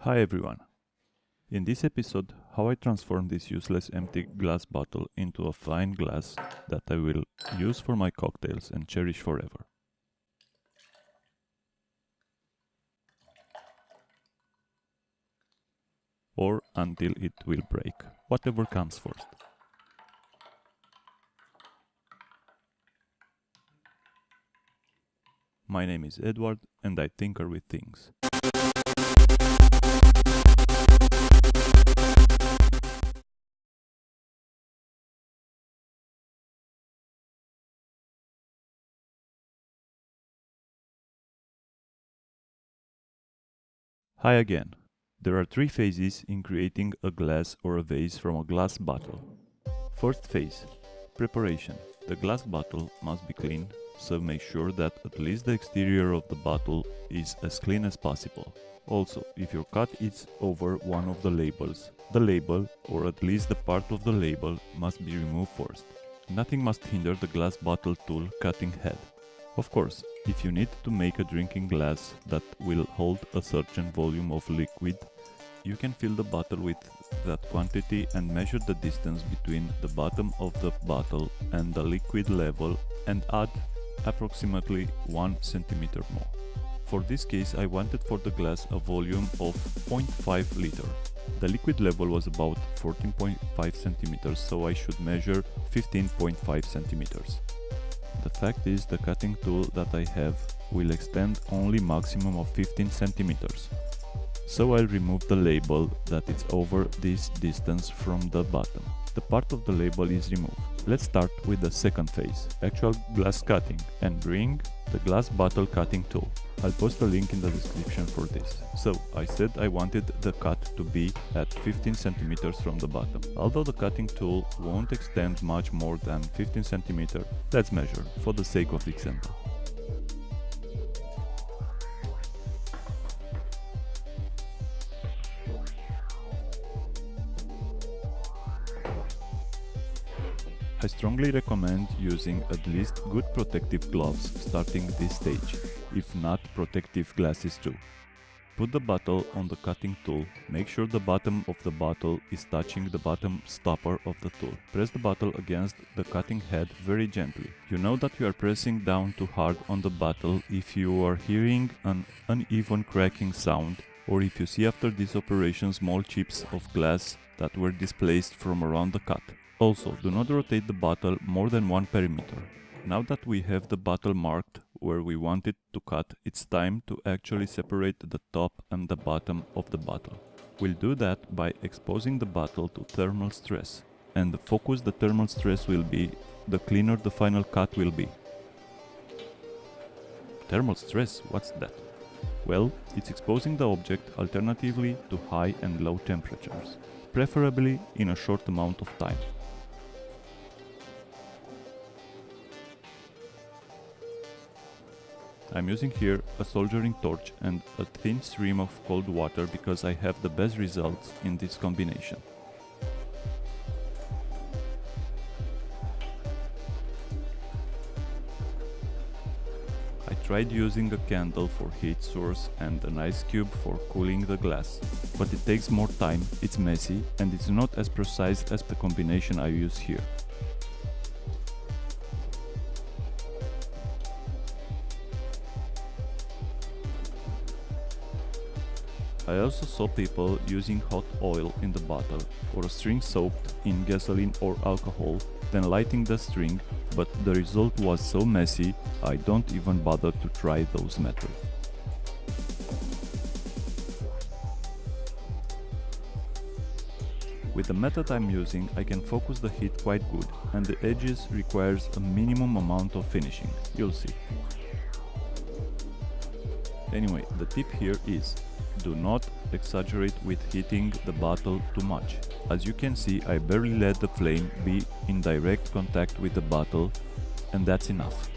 Hi everyone! In this episode, how I transform this useless empty glass bottle into a fine glass that I will use for my cocktails and cherish forever. Or until it will break, whatever comes first. My name is Edward and I tinker with things. Hi again. There are three phases in creating a glass or a vase from a glass bottle. First phase, preparation. The glass bottle must be clean, so make sure that at least the exterior of the bottle is as clean as possible. Also, if your cut is over one of the labels, the label, or at least the part of the label, must be removed first. Nothing must hinder the glass bottle tool cutting head. Of course, if you need to make a drinking glass that will hold a certain volume of liquid, you can fill the bottle with that quantity and measure the distance between the bottom of the bottle and the liquid level and add approximately 1 centimeter more. For this case, I wanted for the glass a volume of 0.5 liter. The liquid level was about 14.5 centimeters, so I should measure 15.5 centimeters. The fact is, the cutting tool that I have will extend only maximum of 15 centimeters. So I'll remove the label that is over this distance from the bottom. The part of the label is removed. Let's start with the second phase, actual glass cutting, and bring the glass bottle cutting tool. I'll post a link in the description for this. So I said I wanted the cut to be at 15 centimeters from the bottom. Although the cutting tool won't extend much more than 15 centimeters, let's measure for the sake of example. I strongly recommend using at least good protective gloves starting this stage, if not protective glasses too. Put the bottle on the cutting tool, make sure the bottom of the bottle is touching the bottom stopper of the tool. Press the bottle against the cutting head very gently. You know that you are pressing down too hard on the bottle if you are hearing an uneven cracking sound, or if you see after this operation small chips of glass that were displaced from around the cut. Also, do not rotate the bottle more than 1 perimeter. Now that we have the bottle marked where we want it to cut, it's time to actually separate the top and the bottom of the bottle. We'll do that by exposing the bottle to thermal stress. And the focus the thermal stress will be, the cleaner the final cut will be. Thermal stress? What's that? Well, it's exposing the object alternatively to high and low temperatures, preferably in a short amount of time. I'm using here a soldering torch and a thin stream of cold water because I have the best results in this combination. I tried using a candle for heat source and an ice cube for cooling the glass, but it takes more time, it's messy, and it's not as precise as the combination I use here. I also saw people using hot oil in the bottle or a string soaked in gasoline or alcohol, then lighting the string, but the result was so messy I don't even bother to try those methods. With the method I'm using, I can focus the heat quite good, and the edges requires a minimum amount of finishing, you'll see. Anyway, the tip here is, do not exaggerate with heating the bottle too much. As you can see, I barely let the flame be in direct contact with the bottle, and that's enough.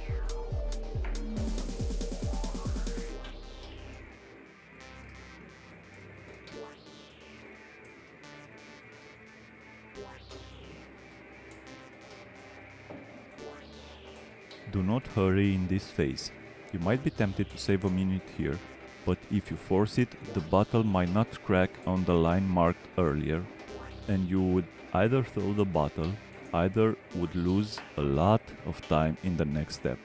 Do not hurry in this phase. You might be tempted to save a minute here, but if you force it, the bottle might not crack on the line marked earlier, and you would either throw the bottle, either would lose a lot of time in the next step.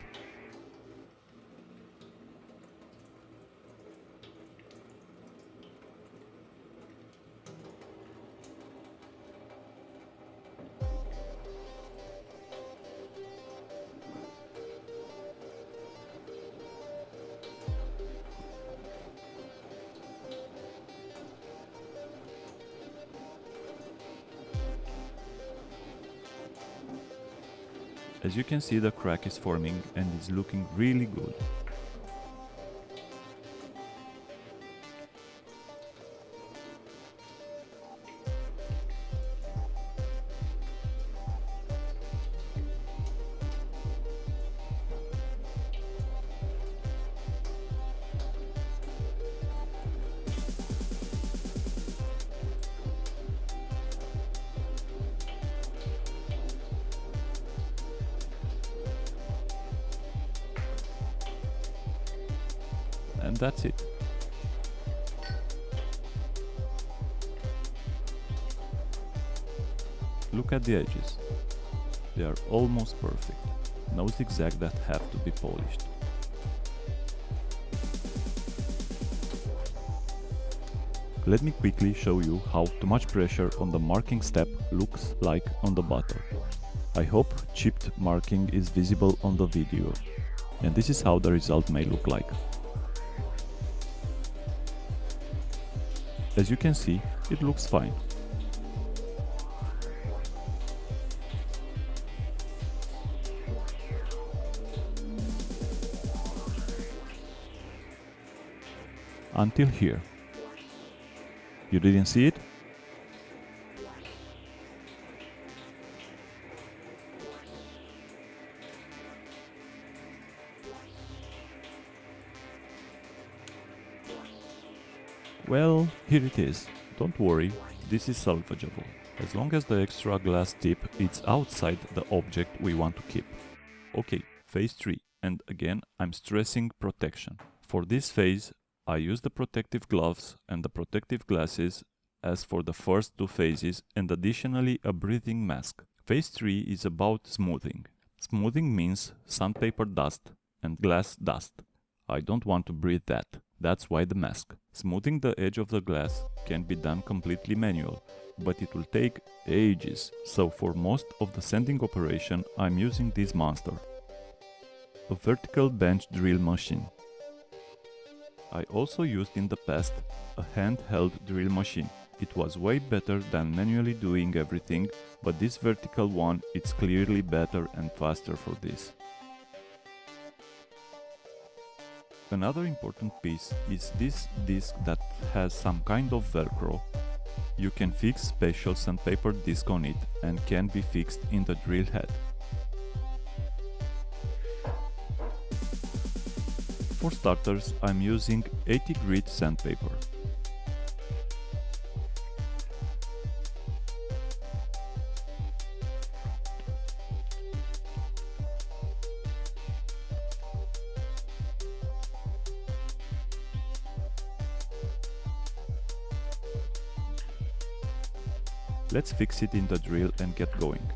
As you can see, the crack is forming and is looking really good. And that's it. Look at the edges. They are almost perfect. No zigzag that have to be polished. Let me quickly show you how too much pressure on the marking step looks like on the bottle. I hope chipped marking is visible on the video. And this is how the result may look like. As you can see, it looks fine. Until here. You didn't see it? Well, here it is. Don't worry, this is salvageable, as long as the extra glass tip is outside the object we want to keep. Okay, phase 3, and again I'm stressing protection. For this phase, I use the protective gloves and the protective glasses as for the first two phases, and additionally a breathing mask. Phase 3 is about smoothing. Smoothing means sandpaper dust and glass dust. I don't want to breathe that. That's why the mask. Smoothing the edge of the glass can be done completely manual, but it will take ages. So for most of the sanding operation, I'm using this monster. A vertical bench drill machine. I also used in the past a handheld drill machine. It was way better than manually doing everything, but this vertical one is clearly better and faster for this. Another important piece is this disc that has some kind of velcro. You can fix special sandpaper disc on it and can be fixed in the drill head. For starters, I'm using 80 grit sandpaper. Let's fix it in the drill and get going.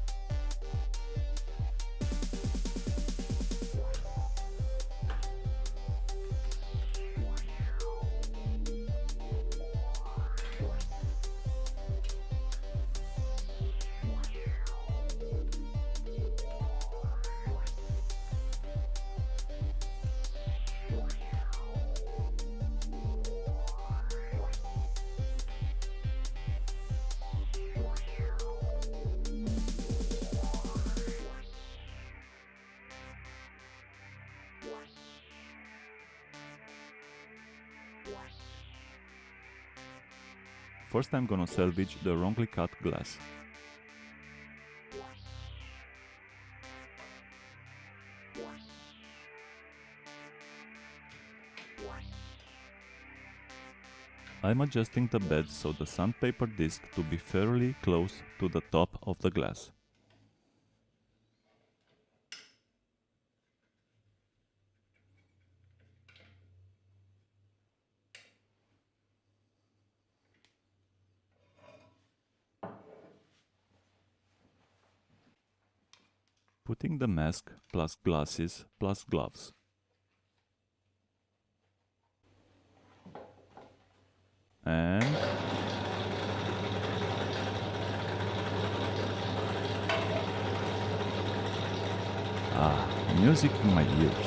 First I'm gonna salvage the wrongly cut glass. I'm adjusting the bed so the sandpaper disc to be fairly close to the top of the glass. Putting the mask plus glasses plus gloves. And music in my ears.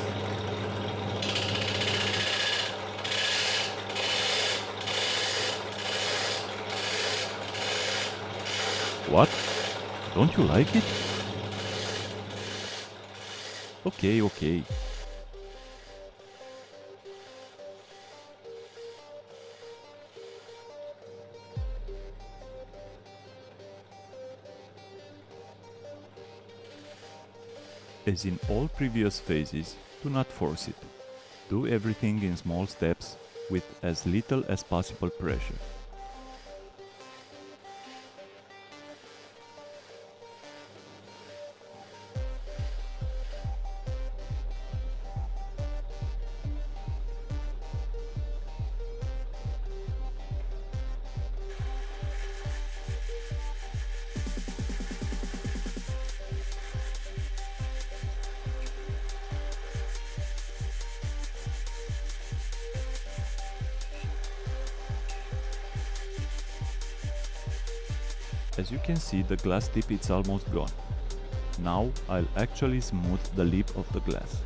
What? Don't you like it? Okay. As in all previous phases, do not force it. Do everything in small steps with as little as possible pressure. As you can see, the glass tip is almost gone. Now I'll actually smooth the lip of the glass.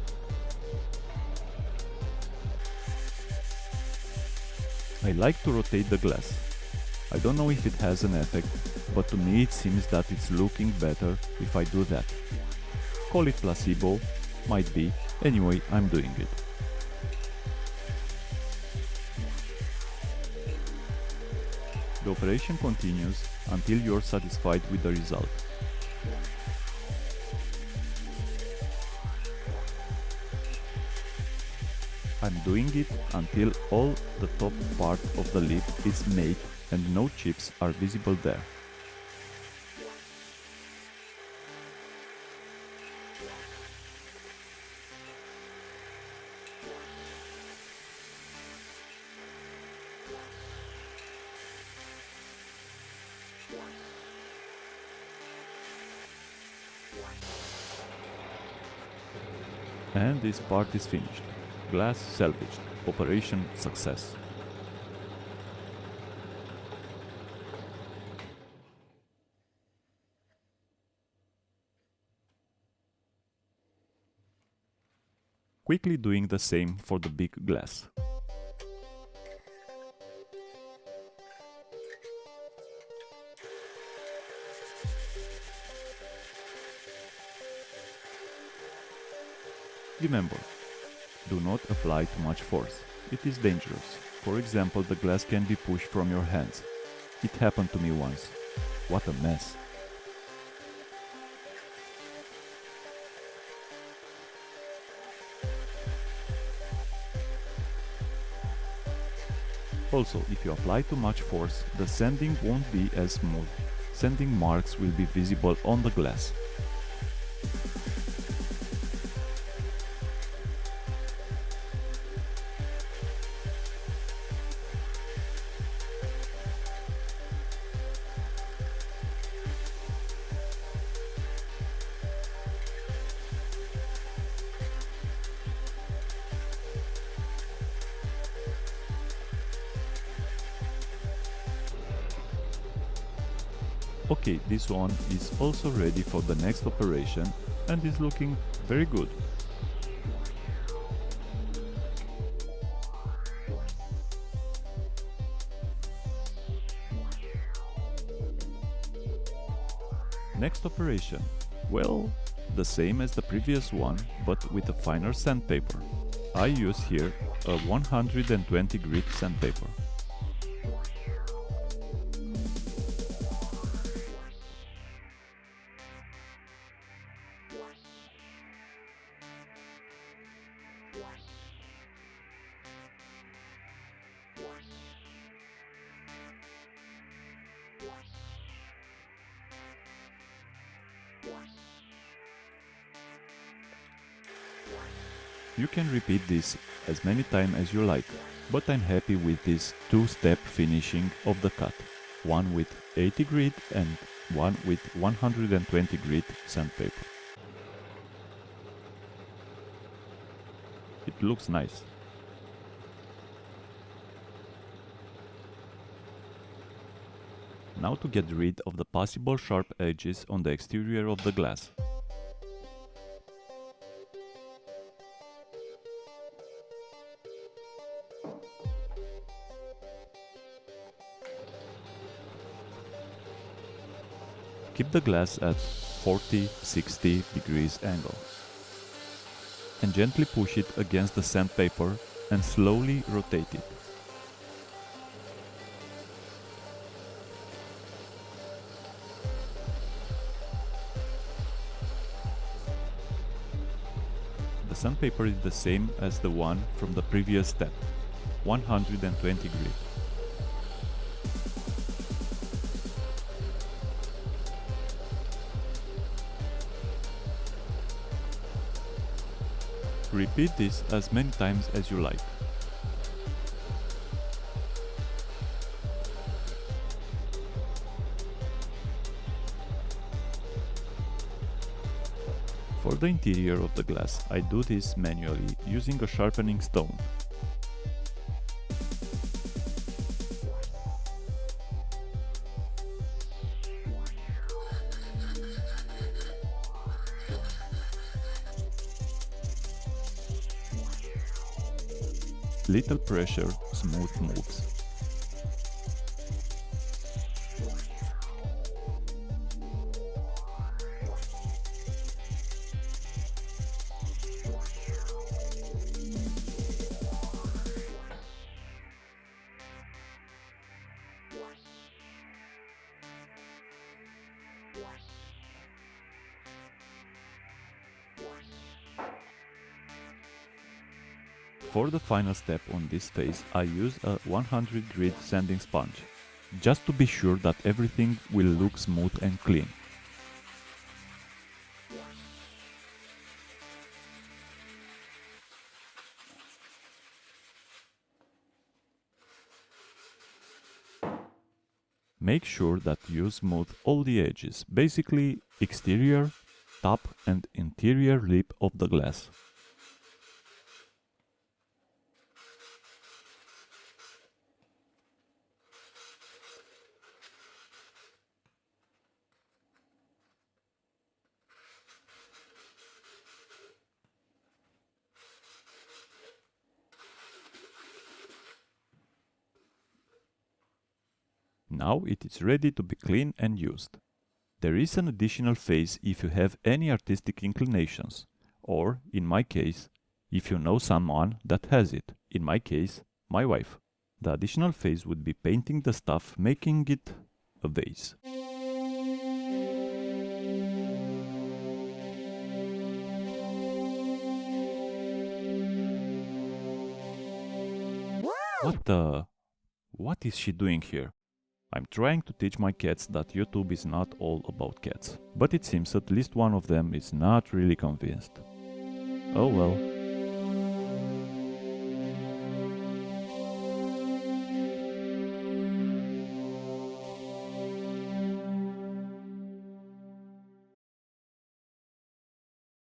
I like to rotate the glass. I don't know if it has an effect, but to me it seems that it's looking better if I do that. Call it placebo, might be, anyway I'm doing it. The operation continues until you're satisfied with the result. I'm doing it until all the top part of the lip is made and no chips are visible there. And this part is finished. Glass salvaged. Operation success. Quickly doing the same for the big glass. Remember, do not apply too much force. It is dangerous. For example, the glass can be pushed from your hands. It happened to me once. What a mess. Also, if you apply too much force, the sanding won't be as smooth. Sanding marks will be visible on the glass. Okay, this one is also ready for the next operation and is looking very good. Next operation. Well, the same as the previous one, but with a finer sandpaper. I use here a 120 grit sandpaper. You can repeat this as many times as you like, but I'm happy with this two-step finishing of the cut, one with 80 grit and one with 120 grit sandpaper. looks nice. Now to get rid of the possible sharp edges on the exterior of the glass. Keep the glass at 40-60 degrees angle and gently push it against the sandpaper and slowly rotate it. The sandpaper is the same as the one from the previous step, 120 grit. Repeat this as many times as you like. For the interior of the glass, I do this manually using a sharpening stone. Little pressure, smooth moves. For the final step on this phase, I use a 100 grit sanding sponge, just to be sure that everything will look smooth and clean. Make sure that you smooth all the edges, basically exterior, top and interior lip of the glass. Now it is ready to be cleaned and used. There is an additional phase if you have any artistic inclinations, or, in my case, if you know someone that has it, in my case, my wife. The additional phase would be painting the stuff, making it a vase. What is she doing here? I'm trying to teach my cats that YouTube is not all about cats, but it seems at least one of them is not really convinced. Oh well.